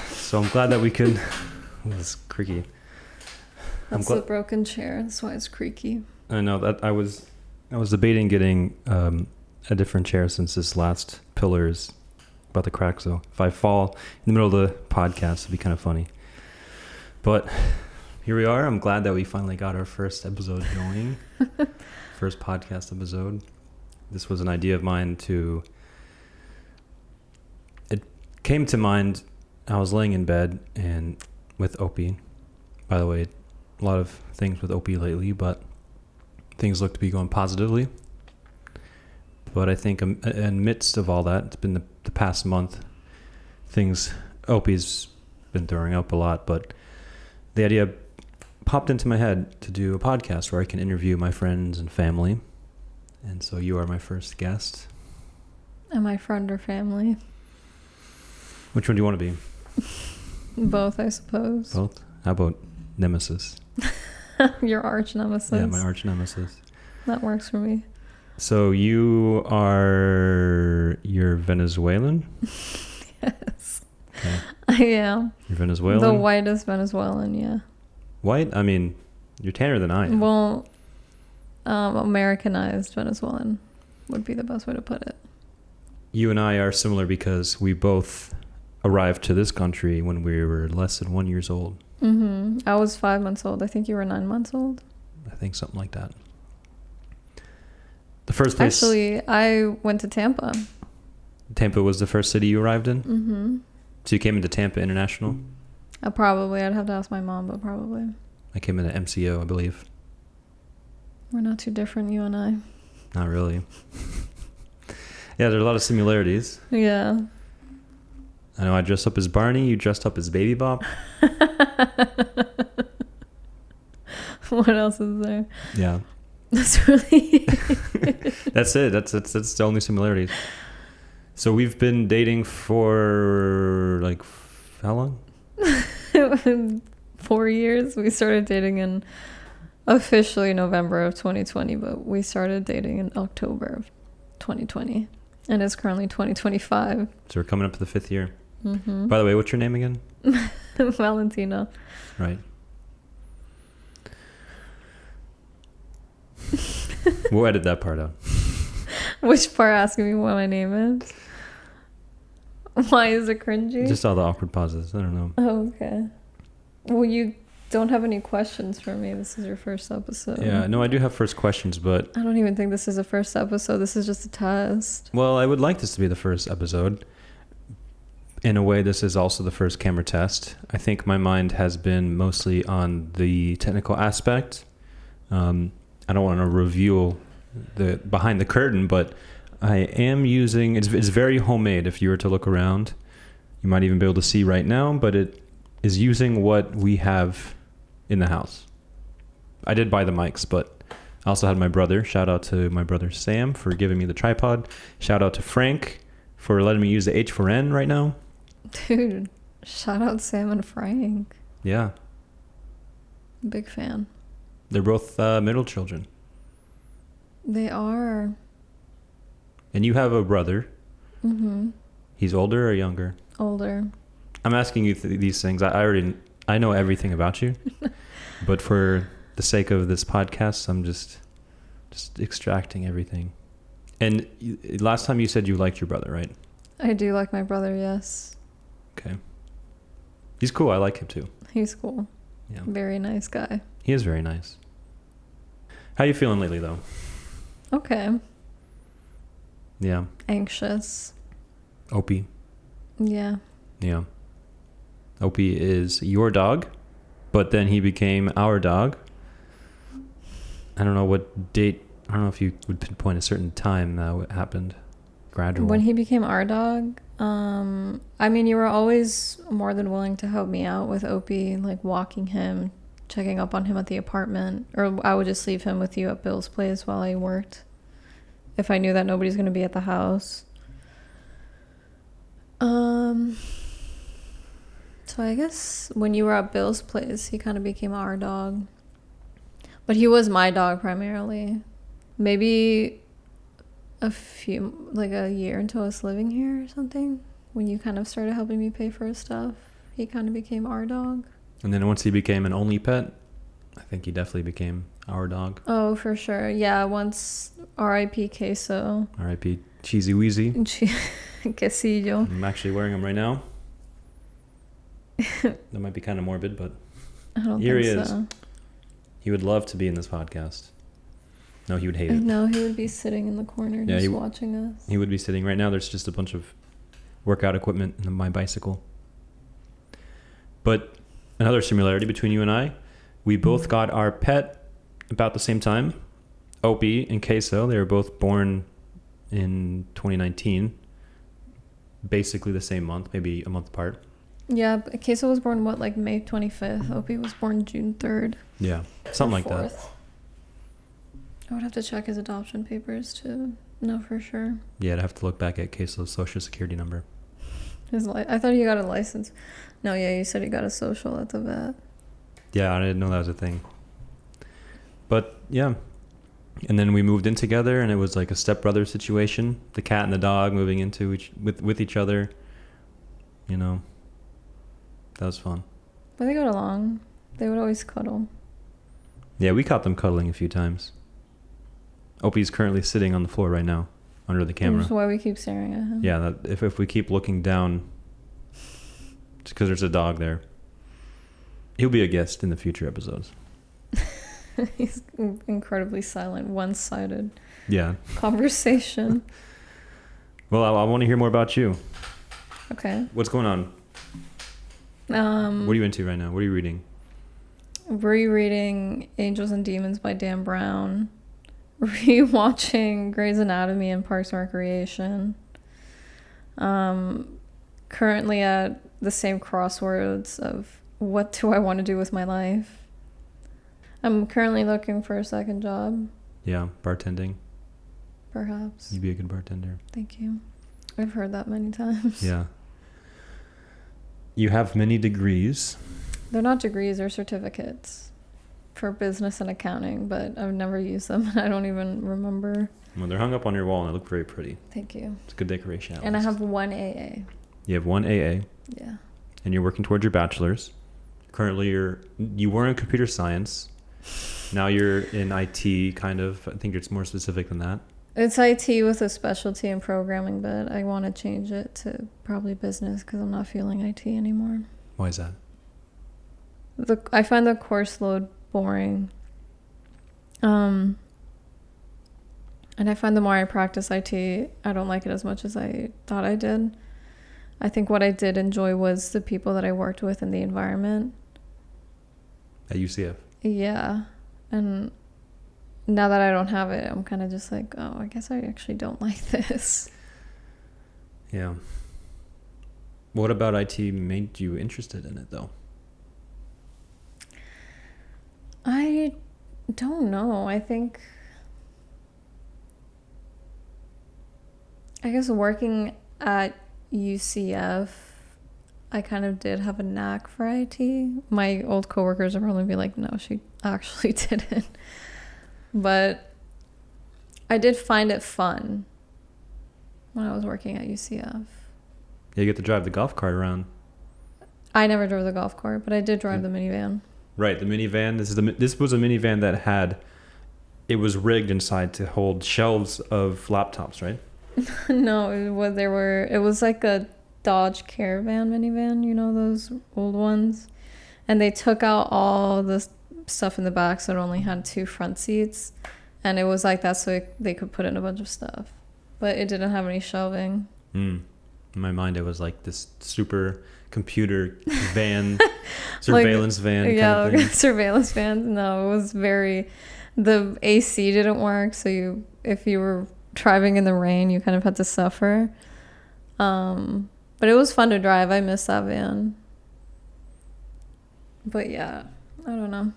So I'm glad that we could. It's creaky. That's the broken chair. That's why it's creaky. I know that I was debating getting a different chair since this last pillar is about to crack. So if I fall in the middle of the podcast, it'd be kind of funny. But here we are. I'm glad that we finally got our first episode going. First podcast episode. This was an idea of mine to. It came to mind. I was laying in bed and with Opie. By the way, a lot of things with Opie lately, but things look to be going positively. But I think in midst of all that, it's been the past month, Opie's been throwing up a lot, but the idea popped into my head to do a podcast where I can interview my friends and family. And so you are my first guest. Am I friend or family? Which one do you want to be? Both, I suppose. Both? How about nemesis? Your arch nemesis. Yeah, my arch nemesis. That works for me. So you're Venezuelan? Yes. Okay. I am. You're Venezuelan? The whitest Venezuelan, yeah. White? I mean, you're tanner than I am. Well, Americanized Venezuelan would be the best way to put it. You and I are similar because we both arrived to this country when we were less than 1 year old. Mm-hmm. I was 5 months old. I think you were 9 months old. I think something like that. The first place... Actually, I went to Tampa. Tampa was the first city you arrived in? Mm-hmm. So you came into Tampa International? Probably. I'd have to ask my mom, but probably. I came into MCO, I believe. We're not too different, you and I. Not really. Yeah, there are a lot of similarities. Yeah. I know I dressed up as Barney, you dressed up as Baby Bop. What else is there? Yeah. That's really... That's it. That's the only similarities. So we've been dating for like how long? 4 years. We started dating in officially November of 2020, but we started dating in October of 2020, and it's currently 2025. So we're coming up to the 5th year. Mm-hmm. By the way, what's your name again? Valentina. Right. We'll edit that part out. Which part? Asking me what my name is? Why is it cringy? Just all the awkward pauses. I don't know. Oh, okay. Well, you don't have any questions for me. This is your first episode. Yeah, no, I do have first questions, but... I don't even think this is a first episode. This is just a test. Well, I would like this to be the first episode. In a way, this is also the first camera test. I think my mind has been mostly on the technical aspect. I don't want to reveal the behind the curtain, but I am using... It's very homemade if you were to look around. You might even be able to see right now, but it is using what we have in the house. I did buy the mics, but I also had my brother. Shout out to my brother Sam for giving me the tripod. Shout out to Frank for letting me use the H4n right now. Dude, shout out Sam and Frank. Yeah. Big fan. They're both middle children. They are. And you have a brother. Mm-hmm. He's older or younger? Older. I'm asking you these things. I know everything about you. But for the sake of this podcast, I'm just extracting everything. And last time you said you liked your brother, right? I do like my brother, yes. Okay. He's cool. I like him too. He's cool. Yeah. Very nice guy. He is very nice. How you feeling lately, though? Okay. Yeah. Anxious. Opie. Yeah. Yeah. Opie is your dog, but then he became our dog. I don't know what date. I don't know if you would pinpoint a certain time that happened. Gradual. When he became our dog, I mean, you were always more than willing to help me out with Opie, like walking him, checking up on him at the apartment, or I would just leave him with you at Bill's place while I worked if I knew that nobody's going to be at the house. So I guess when you were at Bill's place, he kind of became our dog. But he was my dog primarily. Maybe like a year into us living here or something. When you kind of started helping me pay for his stuff, he kind of became our dog. And then once he became an only pet, I think he definitely became our dog. Oh, for sure. Yeah, once R.I.P. Queso. R.I.P. Cheesy Wheezy. Quesillo. I'm actually wearing him right now. That might be kind of morbid, but I don't here think he is. so. He would love to be in this podcast. No, he would hate it. No, he would be sitting in the corner just watching us. He would be sitting right now. There's just a bunch of workout equipment in my bicycle. But another similarity between you and I, we both got our pet about the same time. Opie and Queso, they were both born in 2019. Basically the same month, maybe a month apart. Yeah, Queso was born, like May 25th? Opie was born June 3rd. Yeah, something like that. I would have to check his adoption papers to know for sure. Yeah, I'd have to look back at Queso's social security number. I thought he got a license. No, yeah, you said he got a social at the vet. Yeah, I didn't know that was a thing. But yeah, and then we moved in together, and it was like a stepbrother situation. The cat and the dog moving into with each other. You know, that was fun. But they got along. They would always cuddle. Yeah, we caught them cuddling a few times. Opie's currently sitting on the floor right now, under the camera. That's why we keep staring at him. Yeah, if we keep looking down, it's because there's a dog there. He'll be a guest in the future episodes. He's incredibly silent, one-sided. Yeah. Conversation. Well, I want to hear more about you. Okay. What's going on? What are you into right now? What are you reading? Rereading Angels and Demons by Dan Brown. Rewatching Grey's Anatomy and Parks and Recreation. Currently at the same crossroads of what do I want to do with my life. I'm currently looking for a second job. Yeah, bartending. Perhaps. You'd be a good bartender. Thank you. I've heard that many times. Yeah. You have many degrees. They're not degrees, they're certificates for business and accounting, but I've never used them and I don't even remember. Well, they're hung up on your wall and they look very pretty. Thank you. It's a good decoration. And I have one AA. You have one AA. Yeah. And you're working towards your bachelor's. Currently, you were in computer science. Now you're in IT, kind of. I think it's more specific than that. It's IT with a specialty in programming, but I want to change it to probably business because I'm not feeling IT anymore. Why is that? I find the course load boring. And I find the more I practice IT, I don't like it as much as I thought I did. I think what I did enjoy was the people that I worked with and the environment. At UCF? Yeah. And now that I don't have it, I'm kind of just like, oh, I guess I actually don't like this. Yeah. What about IT made you interested in it, though? I don't know. I guess working at UCF, I kind of did have a knack for IT. My old coworkers would probably be like, no, she actually didn't. But I did find it fun when I was working at UCF. Yeah, you get to drive the golf cart around. I never drove the golf cart, but I did drive the minivan. Right, the minivan. This was a minivan that it was rigged inside to hold shelves of laptops, right? No, it was like a Dodge Caravan minivan, you know, those old ones. And they took out all the stuff in the back, so it only had 2 front seats. And it was like that so they could put in a bunch of stuff. But it didn't have any shelving. In my mind, it was like this super computer van, surveillance van kind of thing. Surveillance van. No, it was the AC didn't work, so if you were driving in the rain, you kind of had to suffer. But it was fun to drive. I miss that van. But yeah, I don't know.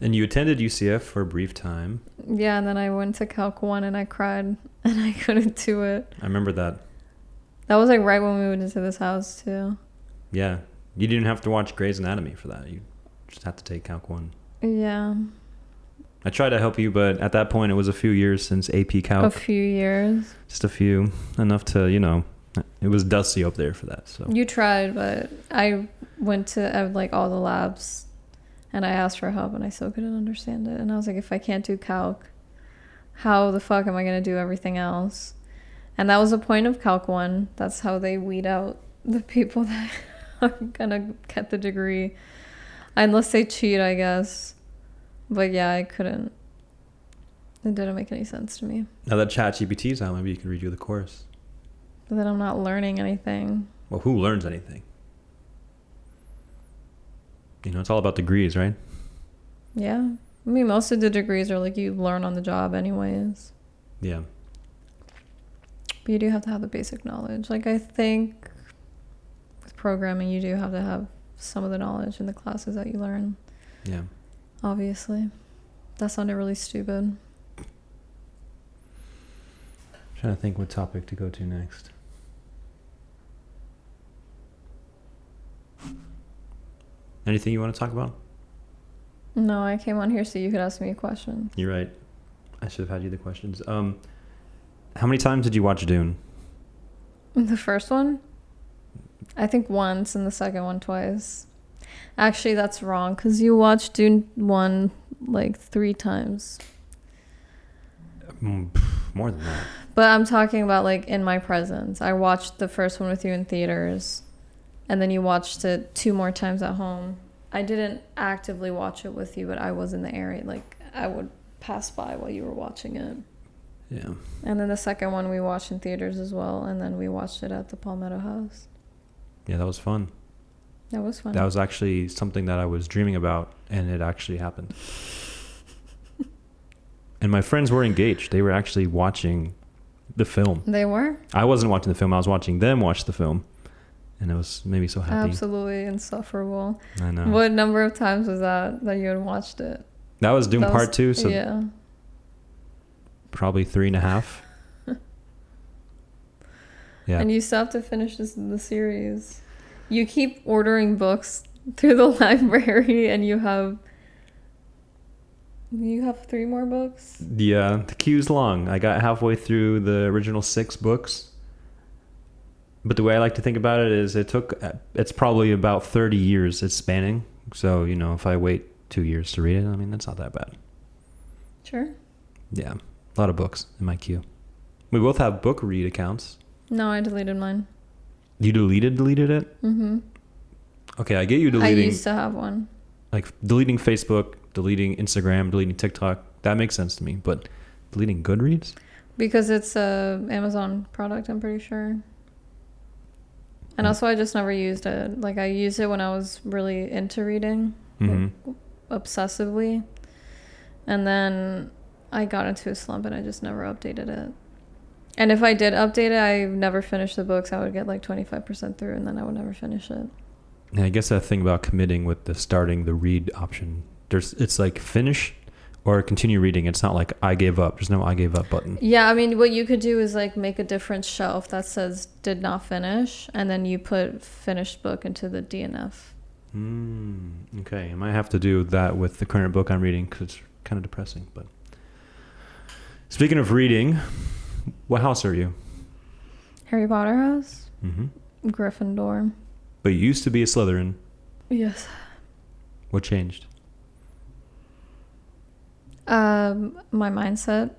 And you attended UCF for a brief time. Yeah, and then I went to Calc 1 and I cried and I couldn't do it. I remember that. That was like right when we moved into this house too. Yeah. You didn't have to watch Grey's Anatomy for that. You just had to take Calc 1. Yeah. I tried to help you, but at that point, it was a few years since AP Calc. A few years. Just a few. Enough to, it was dusty up there for that. So You tried, but I went to like all the labs and I asked for help and I still couldn't understand it. And I was like, if I can't do Calc, how the fuck am I going to do everything else? And that was the point of Calc 1. That's how they weed out the people that are going to get the degree. Unless they cheat, I guess. But yeah, I couldn't. It didn't make any sense to me. now that ChatGPT's out, maybe you can redo the course. But then I'm not learning anything. Well, who learns anything? It's all about degrees, right? Yeah. I mean, most of the degrees are like you learn on the job anyways. Yeah. But you do have to have the basic knowledge. Like, I think with programming, you do have to have some of the knowledge in the classes that you learn. Yeah. Obviously. That sounded really stupid. Trying to think what topic to go to next. Anything you want to talk about? No, I came on here so you could ask me a question. You're right. I should have had you the questions. How many times did you watch Dune? The first one? I think once, and the second one twice. Actually, that's wrong, because you watched Dune 1 like 3 times. More than that. But I'm talking about like in my presence. I watched the first one with you in theaters, and then you watched it 2 more times at home. I didn't actively watch it with you, but I was in the area. Like, I would pass by while you were watching it. Yeah. And then the second one we watched in theaters as well, and then we watched it at the Palmetto House. Yeah, that was fun. That was fun. That was actually something that I was dreaming about, and it actually happened. And my friends were engaged. They were actually watching the film. They were? I wasn't watching the film. I was watching them watch the film. And it was made me so happy. Absolutely insufferable. I know. What number of times was that you had watched it? That was Dune Part 2, so yeah. probably 3.5. Yeah. And you still have to finish the series. You keep ordering books through the library, and you have 3 more books? Yeah, the queue's long. I got halfway through the original 6 books. But the way I like to think about it is it's probably about 30 years it's spanning. So, if I wait 2 years to read it, I mean, that's not that bad. Sure. Yeah, a lot of books in my queue. We both have book read accounts. No, I deleted mine. You deleted it? Mm-hmm. Okay, I get you deleting. I used to have one. Like deleting Facebook, deleting Instagram, deleting TikTok. That makes sense to me. But deleting Goodreads? Because it's a Amazon product, I'm pretty sure. And also, I just never used it. Like, I used it when I was really into reading, like, obsessively. And then I got into a slump and I just never updated it. And if I did update it, I never finished the books. I would get like 25% through, and then I would never finish it. Yeah, I guess that thing about committing with the starting the read option, it's like finish or continue reading. It's not like I gave up. There's no I gave up button. Yeah, I mean, what you could do is like make a different shelf that says did not finish, and then you put finished book into the DNF. Okay, I might have to do that with the current book I'm reading because it's kind of depressing. But speaking of reading, what house are you? Harry Potter house? Mm-hmm. Gryffindor. But you used to be a Slytherin. Yes. What changed? My mindset.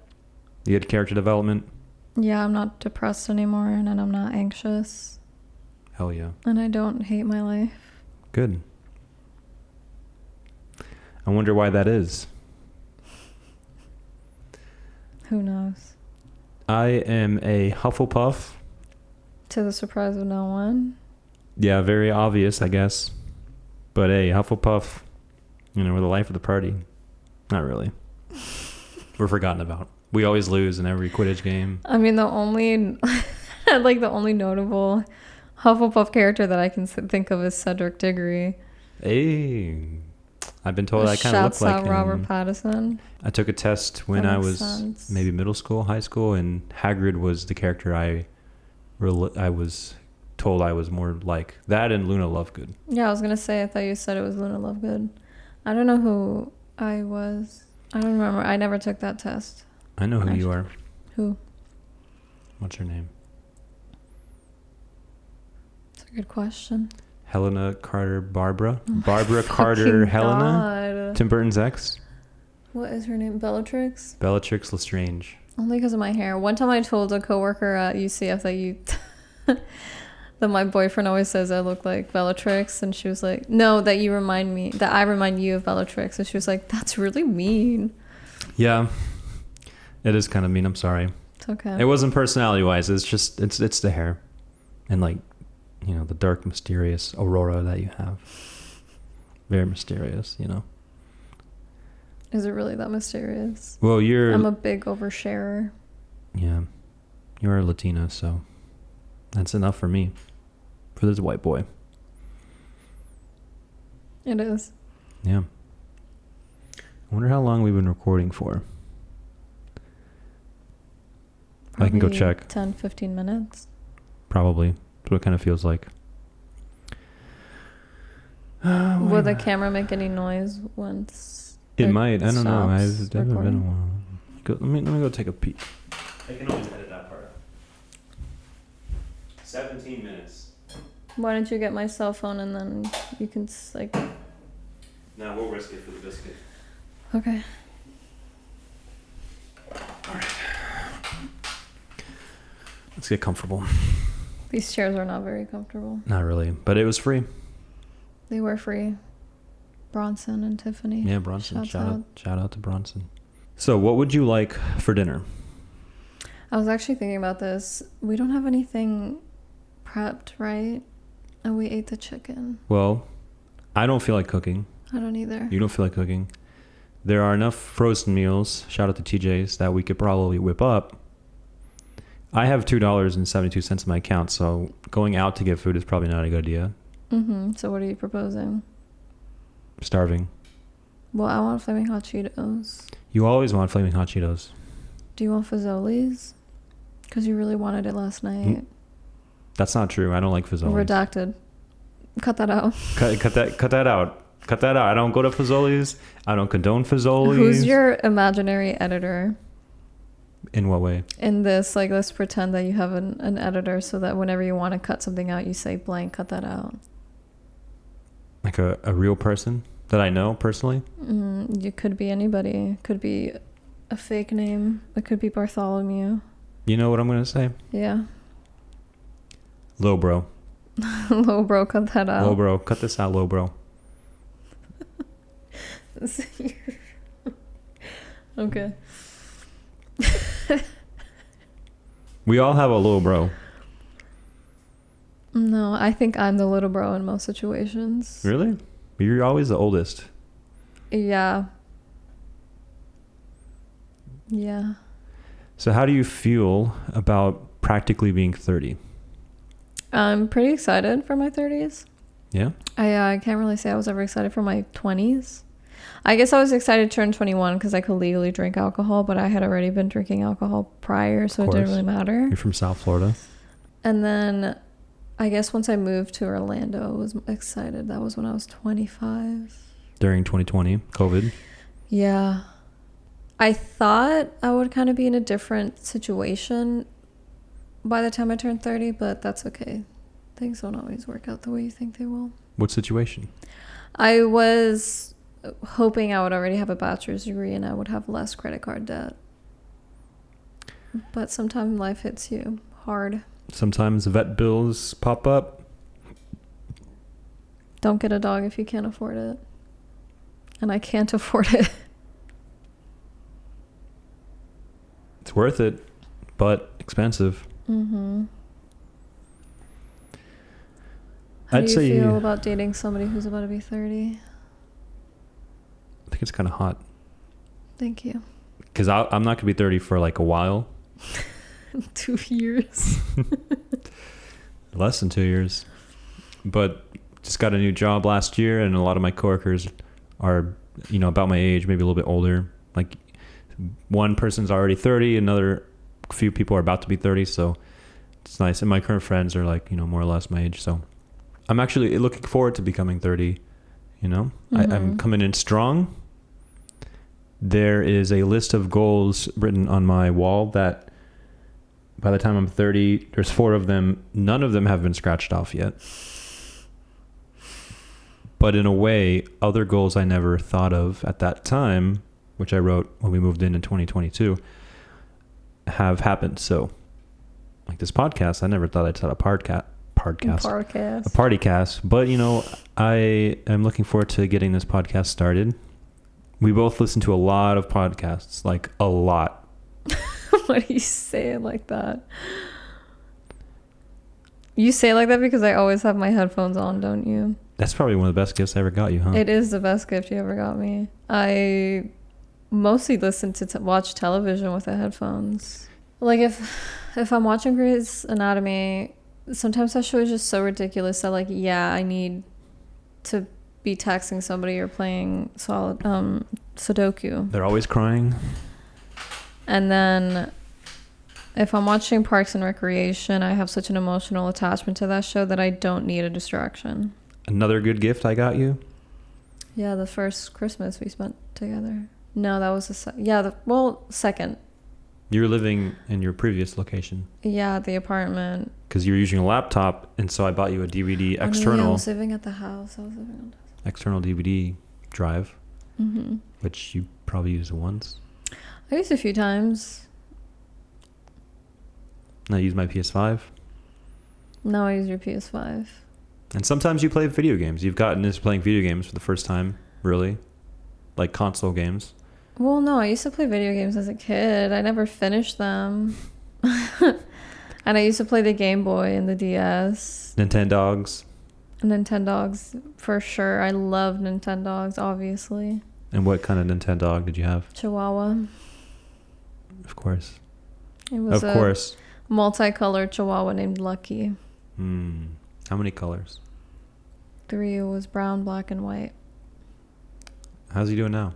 You had character development? Yeah, I'm not depressed anymore, and I'm not anxious. Hell yeah. And I don't hate my life. Good. I wonder why that is. Who knows? I am a Hufflepuff. To the surprise of no one. Yeah, very obvious, I guess. But hey, Hufflepuff, we're the life of the party. Not really. We're forgotten about. We always lose in every Quidditch game. I mean, the only notable Hufflepuff character that I can think of is Cedric Diggory. Hey, I've been told I kind of look like him. Shouts out Robert Pattinson. I took a test when I was maybe middle school, high school, and Hagrid was the character I was told I was more like. That and Luna Lovegood. Yeah, I was going to say, I thought you said it was Luna Lovegood. I don't know who I was. I don't remember. I never took that test. I know who you are. Who? What's her name? That's a good question. Helena Carter Barbara. Oh Barbara Carter Helena. God. Tim Burton's ex. What is her name? Bellatrix? Bellatrix Lestrange. Only because of my hair. One time I told a coworker at UCF that my boyfriend always says I look like Bellatrix, and she was like, "No, that I remind you of Bellatrix." And she was like, "That's really mean." Yeah, it is kind of mean. I'm sorry. It's okay. It wasn't personality wise. It's just it's the hair, and like, you know, the dark mysterious aurora that you have. Very mysterious, you know. Is it really that mysterious? Well, I'm a big oversharer. Yeah, you're a Latina, so that's enough for me. For this white boy. It is. Yeah. I wonder how long we've been recording for. Probably I can go check. 10, 15 minutes. Probably. That's what it kind of feels like. Will the camera make any noise once it might. I don't know. stops It's been a recording? while. Let me go take a peek. I can always edit that part. 17 minutes. Why don't you get my cell phone and then you can like... Now we'll risk it for the biscuit. Okay. Alright. Let's get comfortable. These chairs are not very comfortable. Not really, but it was free. They were free. Bronson and Tiffany. Yeah, Bronson. Shout Shout out to Bronson. So what would you like for dinner? I was actually thinking about this. We don't have anything prepped, right? And we ate the chicken. Well, I don't feel like cooking. I don't either. You don't feel like cooking. There are enough frozen meals, shout out to TJ's, that we could probably whip up. I have $2.72 in my account, so going out to get food is probably not a good idea. So what are you proposing? Starving. Well, I want Flaming Hot Cheetos. You always want Flaming Hot Cheetos. Do you want Fazoli's? Because you really wanted it last night. That's not true. I don't like Fazoli's. Redacted. Cut that out. Cut that out. Cut that out. I don't go to Fazoli's. I don't condone Fazoli's. Who's your imaginary editor? In what way? In this, like, let's pretend that you have an editor so that whenever you want to cut something out, you say blank, cut that out. Like a real person that I know personally? You could be anybody. It could be a fake name. It could be Bartholomew. You know what I'm going to say? Yeah. Low bro. Low bro, cut that out. Low bro. Cut this out, low bro. Okay. We all have a low bro. No, I think I'm the little bro in most situations. Really? You're always the oldest. Yeah. Yeah. So how do you feel about practically being 30? I'm pretty excited for my 30s. Yeah? I can't really say I was ever excited for my 20s. I guess I was excited to turn 21 because I could legally drink alcohol, but I had already been drinking alcohol prior, so it didn't really matter. You're from South Florida. And then I guess once I moved to Orlando, I was excited. That was when I was 25. During 2020, COVID. Yeah. I thought I would kind of be in a different situation by the time I turned 30, but that's okay. Things don't always work out the way you think they will. What situation? I was hoping I would already have a bachelor's degree and I would have less credit card debt. But sometimes life hits you hard. Sometimes vet bills pop up. Don't get a dog if you can't afford it. And I can't afford it. It's worth it, but expensive. Mm-hmm. How do you feel about dating somebody who's about to be 30? I think it's kind of hot. Thank you. Because I'm not going to be 30 for like a while. 2 years. Less than 2 years. But just got a new job last year, and a lot of my coworkers are, you know, about my age, maybe a little bit older. Like one person's already 30, another few people are about to be 30, so it's nice. And my current friends are like, you know, more or less my age. So I'm actually looking forward to becoming 30, you know. Mm-hmm. I'm coming in strong. There is a list of goals written on my wall that by the time I'm 30, there's 4 of them. None of them have been scratched off yet. But in a way, other goals I never thought of at that time, which I wrote when we moved in 2022, have happened. So, like this podcast, I never thought I'd start a podcast. A party cast. But, I am looking forward to getting this podcast started. We both listen to a lot of podcasts, like a lot. Why do you say it like that? You say it like that because I always have my headphones on, don't you? That's probably one of the best gifts I ever got you, huh? It is the best gift you ever got me. I mostly listen to watch television with the headphones. Like if I'm watching Grey's Anatomy, sometimes that show is just so ridiculous that like, yeah, I need to be texting somebody or playing Sudoku. They're always crying. And then if I'm watching Parks and Recreation, I have such an emotional attachment to that show that I don't need a distraction. Another good gift I got you? Yeah, the first Christmas we spent together. No, that was second. You were living in your previous location. Yeah, the apartment. Because you were using a laptop, and so I bought you a DVD external. No, I was living at the house. External DVD drive, mm-hmm. which you probably used once. I used a few times. And I used my PS5. No, I use your PS5. And sometimes you play video games. You've gotten into playing video games for the first time, really? Like console games. Well, no, I used to play video games as a kid. I never finished them. And I used to play the Game Boy and the DS. Nintendogs. Nintendogs, for sure. I love Nintendogs, obviously. And what kind of Nintendog did you have? Chihuahua. Of course. It was a multicolored Chihuahua named Lucky. How many colors? 3. It was brown, black, and white. How's he doing now?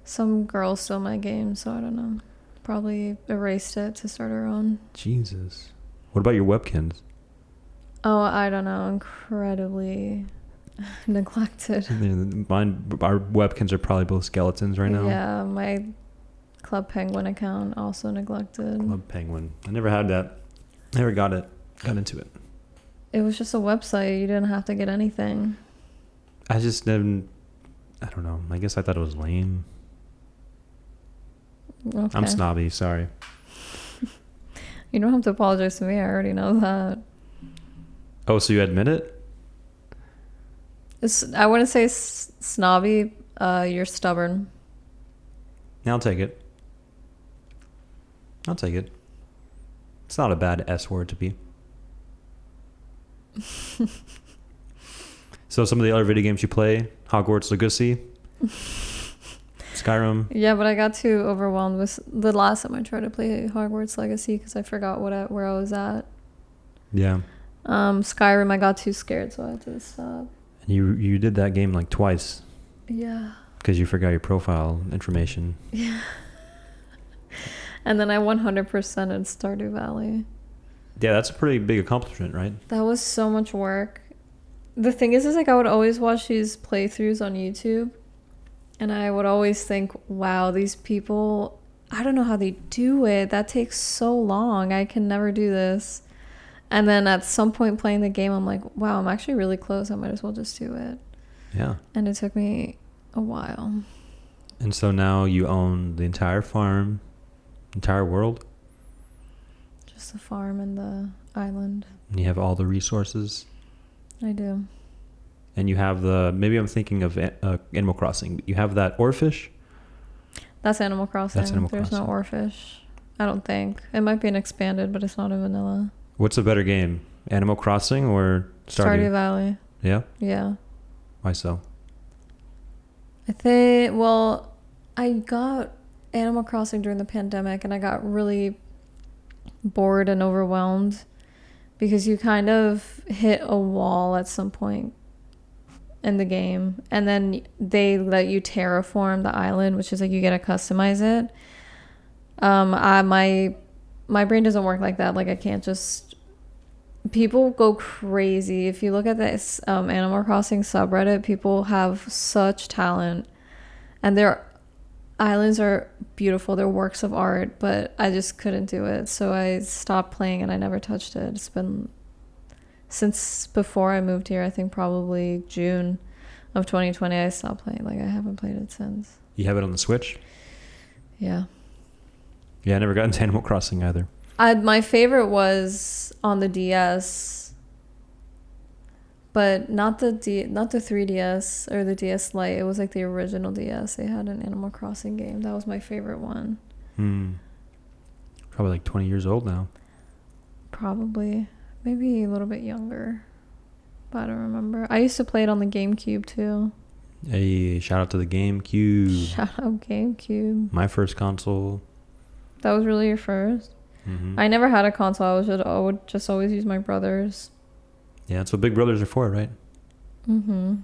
Some girl stole my game, so I don't know. Probably erased it to start her own. Jesus. What about your webkins? Oh, I don't know. Incredibly neglected. Our webkins are probably both skeletons right now. Yeah, my Club Penguin account also neglected. Club Penguin. I never had that. Never got into it. It was just a website. You didn't have to get anything. I just didn't. I don't know. I guess I thought it was lame. Okay. I'm snobby. Sorry. You don't have to apologize to me. I already know that. Oh, so you admit it? I wouldn't say snobby. You're stubborn. Yeah, I'll take it. It's not a bad S word to be. So some of the other video games you play, Hogwarts Legacy, Skyrim. Yeah, but I got too overwhelmed with the last time I tried to play Hogwarts Legacy because I forgot where I was at. Yeah. Skyrim, I got too scared, so I had to stop. And you did that game like twice. Yeah. Because you forgot your profile information. Yeah. And then I 100% in Stardew Valley. Yeah, that's a pretty big accomplishment, right? That was so much work. The thing is like I would always watch these playthroughs on YouTube, and I would always think, wow, these people, I don't know how they do it. That takes so long. I can never do this. And then at some point playing the game, I'm like, wow, I'm actually really close. I might as well just do it. Yeah. And it took me a while. And so now you own the entire farm, entire world? Just the farm and the island. And you have all the resources? I do. And you have maybe I'm thinking of Animal Crossing. You have that oarfish? That's Animal Crossing. There's Crossing. no oarfish. I don't think. It might be an expanded, but it's not a vanilla. What's a better game? Animal Crossing or Stardew Valley. Yeah? Yeah. Why so? I think, I got Animal Crossing during the pandemic, and I got really bored and overwhelmed because you kind of hit a wall at some point in the game, and then they let you terraform the island, which is like you get to customize it. My brain doesn't work like that. Like I can't just. People go crazy. If you look at this Animal Crossing subreddit, people have such talent, and I islands are beautiful. They're works of art, but I just couldn't do it. So I stopped playing and I never touched it. It's been since before I moved here, I think probably June of 2020, I stopped playing. Like, I haven't played it since. You have it on the Switch? Yeah. Yeah, I never got into Animal Crossing either. My favorite was on the DS, but not the 3DS or the DS Lite. It was like the original DS. They had an Animal Crossing game. That was my favorite one. Probably like 20 years old now. Probably. Maybe a little bit younger. But I don't remember. I used to play it on the GameCube too. Hey, shout out to the GameCube. Shout out GameCube. My first console. That was really your first? Mm-hmm. I never had a console. I would just always use my brother's. Yeah, that's what big brothers are for, right? Mm-hmm.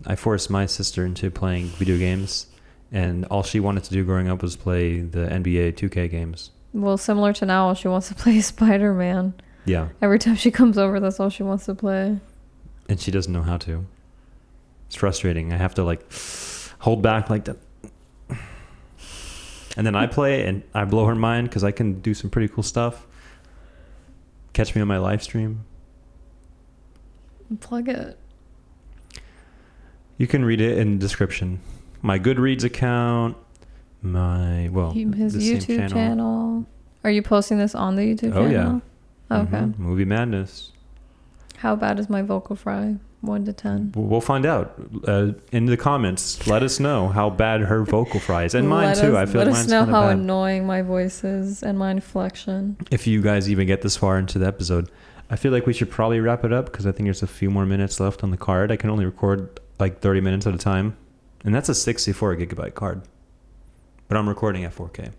I forced my sister into playing video games, and all she wanted to do growing up was play the NBA 2K games. Well, similar to now, she wants to play Spider-Man. Yeah. Every time she comes over, that's all she wants to play. And she doesn't know how to. It's frustrating. I have to like hold back like that. And then I play and I blow her mind because I can do some pretty cool stuff. Catch me on my live stream. Plug it. You can read it in the description. My Goodreads account, his the same YouTube channel. Are you posting this on the YouTube channel? Oh, yeah. Okay. Mm-hmm. Movie Madness. How bad is my vocal fry? 1 to 10. We'll find out in the comments. Let us know how bad her vocal fry is, and mine too. I feel like mine's kind of bad. Let us know how annoying my voice is and my inflection. If you guys even get this far into the episode, I feel like we should probably wrap it up because I think there's a few more minutes left on the card. I can only record like 30 minutes at a time, and that's a 64 gigabyte card. But I'm recording at 4K,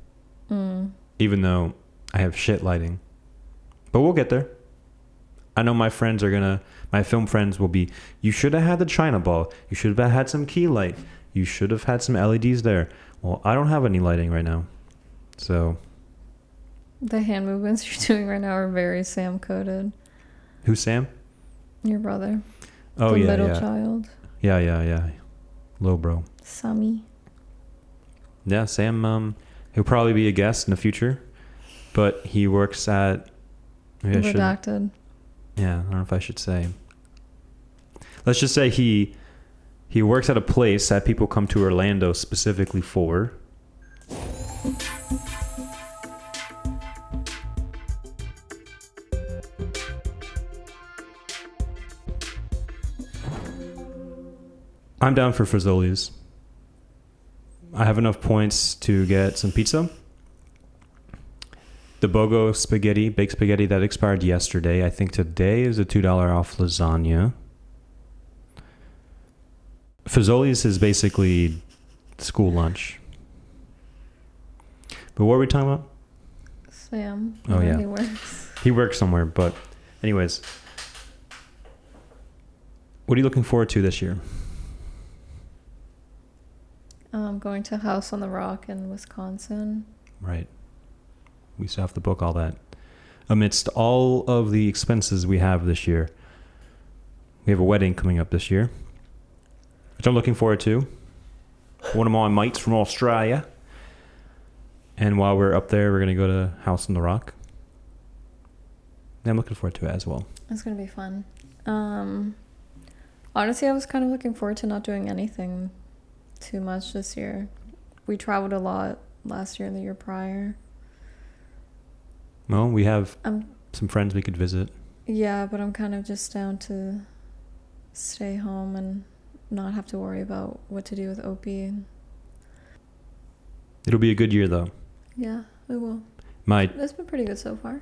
even though I have shit lighting. But we'll get there. I know my film friends will be, you should have had the China ball. You should have had some key light. You should have had some LEDs there. Well, I don't have any lighting right now. So. The hand movements you're doing right now are very Sam coded. Who's Sam? Your brother. Oh, the yeah. middle child. Yeah. Low bro. Sammy. Yeah, Sam, he'll probably be a guest in the future. But he works at... Redacted. Yeah, I don't know if I should say. Let's just say he works at a place that people come to Orlando specifically for. I'm down for Frizoli's. I have enough points to get some pizza. The BOGO spaghetti, baked spaghetti that expired yesterday. I think today is a $2 off lasagna. Fazoli's is basically school lunch. But what were we talking about? Sam. Oh, yeah. He works. He works somewhere, but anyways. What are you looking forward to this year? Going to House on the Rock in Wisconsin. Right. We still have to book all that. Amidst all of the expenses we have this year, we have a wedding coming up this year, which I'm looking forward to. One of my mates from Australia. And while we're up there, we're going to go to House on the Rock. And I'm looking forward to it as well. It's going to be fun. Honestly, I was kind of looking forward to not doing anything too much this year. We traveled a lot last year and the year prior. Well, we have some friends we could visit. Yeah, but I'm kind of just down to stay home and not have to worry about what to do with Opie. It'll be a good year, though. Yeah, it will. It's been pretty good so far.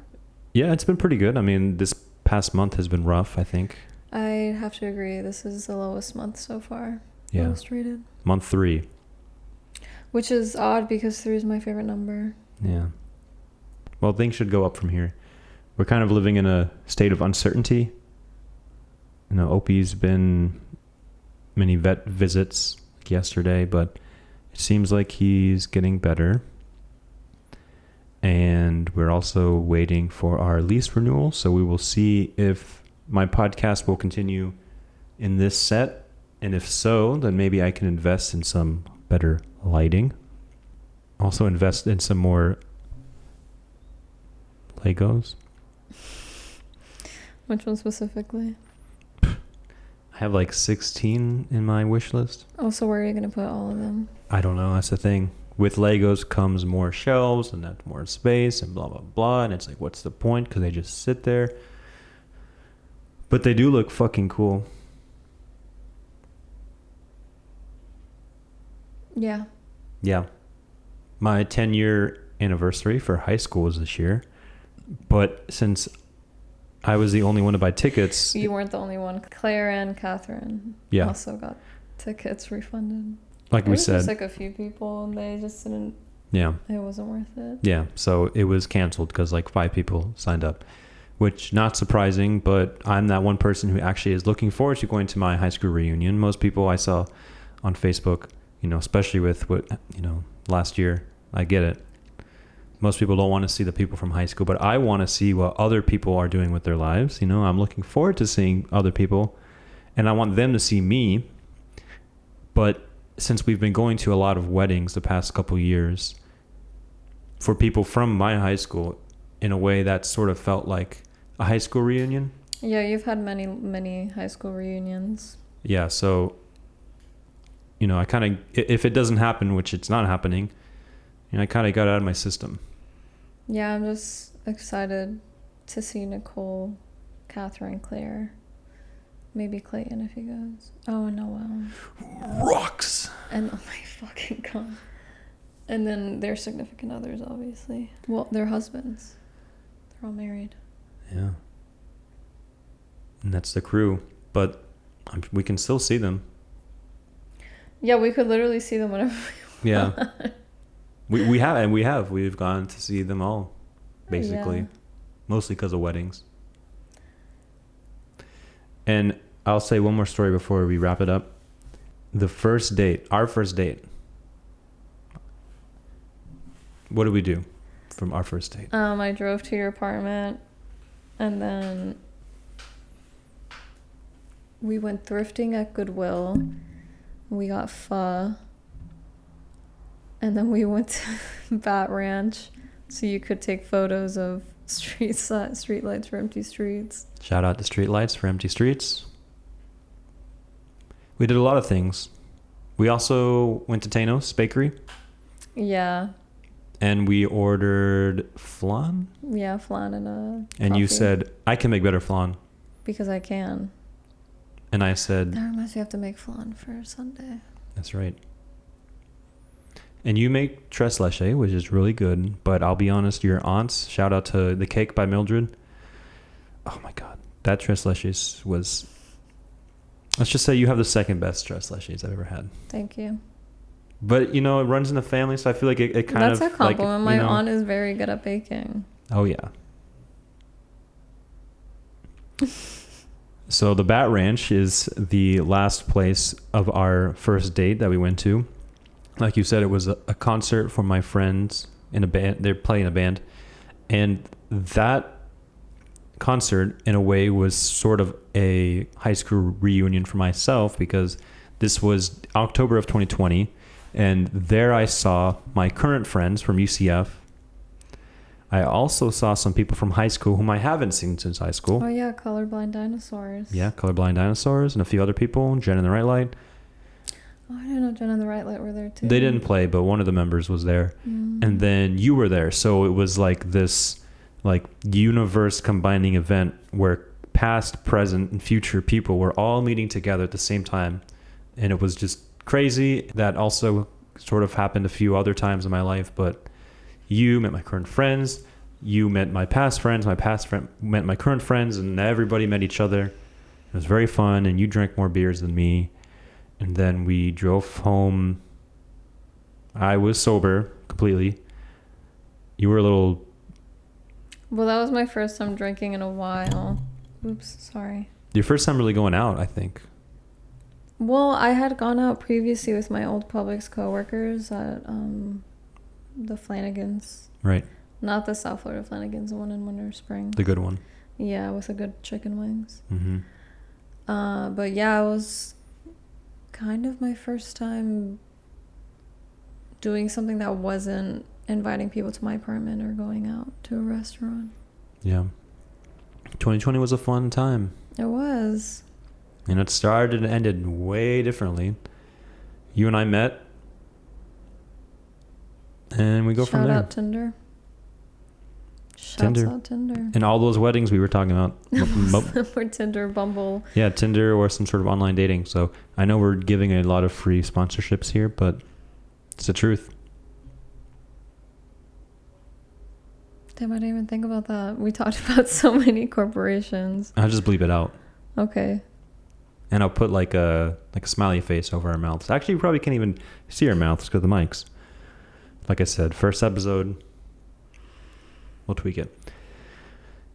Yeah, it's been pretty good. I mean, this past month has been rough, I think. I have to agree. This is the lowest month so far. Yeah. Lowest rated. Month 3. Which is odd because 3 is my favorite number. Yeah. Well, things should go up from here. We're kind of living in a state of uncertainty. You know, Opie's been many vet visits like yesterday, but it seems like he's getting better. And we're also waiting for our lease renewal, so we will see if my podcast will continue in this set. And if so, then maybe I can invest in some better lighting. also invest in some more Legos. Which one specifically? I have like 16 in my wish list. Oh, so where are you going to put all of them? I don't know. That's the thing. With Legos comes more shelves and that's more space and blah, blah, blah. And it's like, what's the point? Because they just sit there. But they do look fucking cool. Yeah. Yeah. My 10-year anniversary for high school was this year. But since I was the only one to buy tickets. You weren't the only one. Claire and Catherine also got tickets refunded. Like we said. It was just like a few people and they just didn't. Yeah. It wasn't worth it. Yeah. So it was canceled because like 5 people signed up, which not surprising, but I'm that one person who actually is looking forward to going to my high school reunion. Most people I saw on Facebook, you know, especially with what, you know, last year, I get it. Most people don't want to see the people from high school, but I want to see what other people are doing with their lives. You know, I'm looking forward to seeing other people and I want them to see me. But since we've been going to a lot of weddings the past couple years for people from my high school, in a way that sort of felt like a high school reunion. Yeah, you've had many high school reunions. Yeah, so, you know, I kind of, if it doesn't happen, which it's not happening, you know, I kind of got out of my system. Yeah, I'm just excited to see Nicole, Catherine, Claire, maybe Clayton if he goes. Oh, and Noel. Rocks! And oh my fucking god. And then their significant others, obviously. Well, their husbands. They're all married. Yeah. And that's the crew. But we can still see them. Yeah, we could literally see them whenever we want. Yeah. We've gone to see them all, basically. Yeah. Mostly because of weddings. And I'll say one more story before we wrap it up. Our first date. What did we do from our first date? I drove to your apartment and then we went thrifting at Goodwill. We got pho. And then we went to Bat Ranch so you could take photos of street lights for empty streets. Shout out to Street Lights for Empty Streets. We did a lot of things. We also went to Tano's Bakery. Yeah. And we ordered flan. Yeah, flan and a And coffee. you said, I can make better flan. Because I can. And I said... That reminds me, I have to make flan for Sunday. That's right. And you make tres leche, which is really good. But I'll be honest, your aunt's, shout out to The Cake by Mildred. Oh my God. That tres leches was... Let's just say you have the second best tres leches I've ever had. Thank you. But, you know, it runs in the family, so I feel like it kind That's of... a compliment. Like, My aunt is very good at baking. Oh, yeah. So the Bat Ranch is the last place of our first date that we went to. Like you said, it was a concert for my friends in a band. They're playing a band. And that concert, in a way, was sort of a high school reunion for myself because this was October of 2020. And there I saw my current friends from UCF. I also saw some people from high school whom I haven't seen since high school. Oh, yeah, Colorblind Dinosaurs. Yeah, Colorblind Dinosaurs and a few other people. Jen and the Right Light. Oh, I didn't know Jen and the Right Light were there, too. They didn't play, but one of the members was there. And then you were there. So it was like this like universe combining event where past, present, and future people were all meeting together at the same time. And it was just crazy. That also sort of happened a few other times in my life, but you met my current friends, you met my past friends, my past friend met my current friends, and everybody met each other. It was very fun, and you drank more beers than me. And then we drove home. I was sober completely. You were a little... Well, that was my first time drinking in a while. Oops, sorry. Your first time really going out, I think. Well, I had gone out previously with my old Publix coworkers at the Flanagans. Right. Not the South Florida Flanagans, the one in Winter Spring. The good one. Yeah, with the good chicken wings. Mm-hmm. But yeah, it was kind of my first time doing something that wasn't inviting people to my apartment or going out to a restaurant. Yeah. 2020 was a fun time. It was. And it started and ended way differently. You and I met. And we go from there. Shout out Tinder. Shouts out Tinder. And all those weddings we were talking about. For Tinder, Bumble. Yeah, Tinder or some sort of online dating. So I know we're giving a lot of free sponsorships here, but it's the truth. Damn, I didn't even think about that. We talked about so many corporations. I'll just bleep it out. Okay. And I'll put like a smiley face over our mouths. Actually, you probably can't even see our mouths because of the mics. Like I said, first episode, we'll tweak it.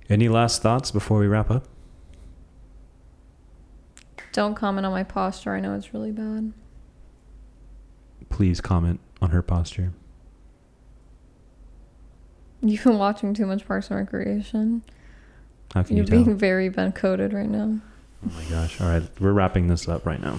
Any last thoughts before we wrap up? Don't comment on my posture. I know it's really bad. Please comment on her posture. You've been watching too much Parks and Recreation. How can you You're tell? being very Ben-coded right now. Oh my gosh. All right. We're wrapping this up right now.